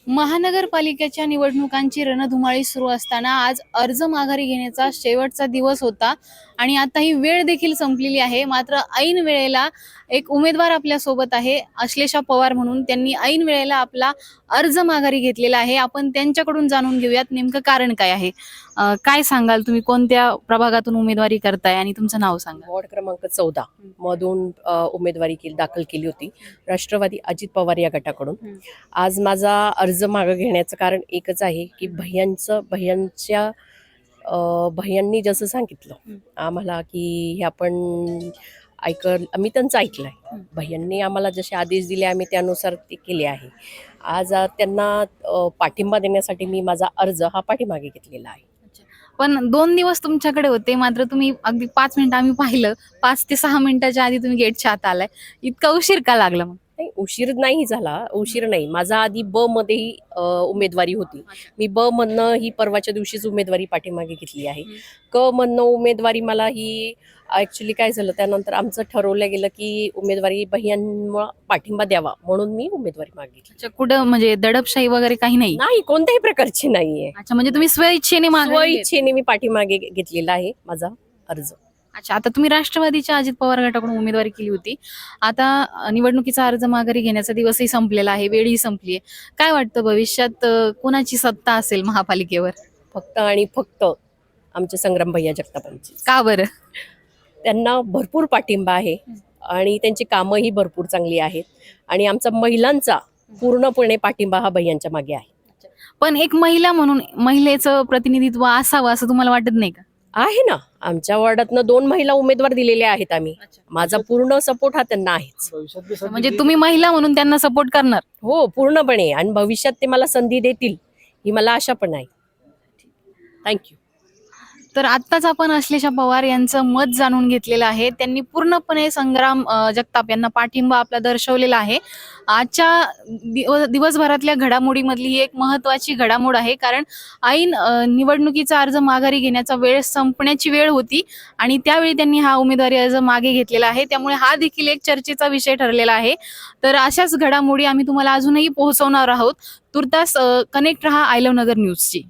महानगरपालिकेच्या निवडणुकांची रणधुमाळी सुरू असताना आज अर्ज माघारी घेण्याचा शेवटचा दिवस होता आणि आता ही वेळ देखील संपलेली आहे। मात्र ऐन वेळेला एक उमेदवार आपल्या सोबत आहे, अश्लेषा पवार म्हणून। त्यांनी ऐन वेळेला आपला अर्ज माघारी घेतलेला आहे। आपण त्यांच्याकडून जाणून घेऊयात नेमकं कारण काय आहे। काय सांगाल तुम्ही, कोणत्या प्रभागातून उमेदवारी करताय आणि तुमचं नाव सांगा। वॉर्ड क्रमांक 14 मधून उमेदवारी दाखल केली होती राष्ट्रवादी अजित पवार या गटाकडून। आज माझा अर्ज मागे घेण्याचं कारण एकच आहे की भैयांनी जसं सांगितलं आम्हाला की हे आपण आम्ही त्यांचं ऐकलंय। भैयांनी आम्हाला जसे आदेश दिले आम्ही त्यानुसार ते केले आहे। आज त्यांना पाठिंबा देण्यासाठी मी माझा अर्ज हा पाठीमागे घेतलेला आहे। पण 2 दिवस तुमच्याकडे होते, मात्र तुम्ही अगदी 5 मिनिटं आम्ही पाहिलं, 5 ते 6 मिनिटाच्या आधी तुम्ही गेटच्या आत आलाय। इतका उशीर का लागला मग? नाही, उशीर नाही झाला, उशीर नाही। माझा आधी ब मध्येही उमेदवारी होती। मी ब मधनं ही परवाच्या दिवशीच उमेदवारी पाठीमागे घेतली आहे। क मधनं उमेदवारी मला ही ऍक्च्युली काय झालं, त्यानंतर आमचं ठरवलं गेलं की उमेदवारी भैयांना पाठिंबा द्यावा म्हणून मी उमेदवारी मागे घेतली। अच्छा, कुठं म्हणजे दडपशाही वगैरे काही नाही? नाही, कोणत्याही प्रकारची नाहीये। अच्छा, म्हणजे तुम्ही स्वइच्छेने स्वइच्छेने मी पाठीमागे घेतलेला आहे माझा अर्ज। अच्छा, आता तुम्ही राष्ट्रवादीच्या अजित पवार गटाकडून उमेदवारी केली होती। आता निवडणुकीचा अर्ज माघारी घेण्याचा दिवसही संपलेला आहे, वेळही संपली आहे। काय वाटतं भविष्यात कोणाची सत्ता असेल महापालिकेवर? फक्त आणि फक्त आमचे संग्राम भैया जगतापांची। का बरं? त्यांना भरपूर पाठिंबा आहे आणि त्यांची कामंही भरपूर चांगली आहेत आणि आमचा महिलांचा पूर्णपणे पाठिंबा हा भैयांच्या मागे आहे। पण एक महिला म्हणून महिलेचं प्रतिनिधित्व असावं असं तुम्हाला वाटत नाही का? आहे ना, आमच्या वॉर्डातनं 2 महिला उमेदवार दिलेले आहेत आम्ही। माझा पूर्ण सपोर्ट हा त्यांना आहेच। म्हणजे तुम्ही महिला म्हणून त्यांना सपोर्ट करणार? हो, पूर्णपणे। आणि भविष्यात ते मला संधी देतील ही मला आशा पण आहे। थँक्यू। तर आत्ताच आपण अश्लेषा पवार यांचं मत जाणून घेतलेलं आहे। त्यांनी पूर्णपणे संग्राम जगताप यांना पाठिंबा आपला दर्शवलेला आहे। आजच्या दिवसभरातल्या घडामोडीमधली ही एक महत्त्वाची घडामोड आहे, कारण ऐन निवडणुकीचा अर्ज माघारी घेण्याचा वेळ संपण्याची वेळ होती आणि त्यावेळी त्यांनी हा उमेदवारी अर्ज मागे घेतलेला आहे। त्यामुळे हा देखील एक चर्चेचा विषय ठरलेला आहे। तर अशाच घडामोडी आम्ही तुम्हाला अजूनही पोहोचवणार आहोत। तुर्तास कनेक्ट रहा आय लव्ह नगर न्यूजची।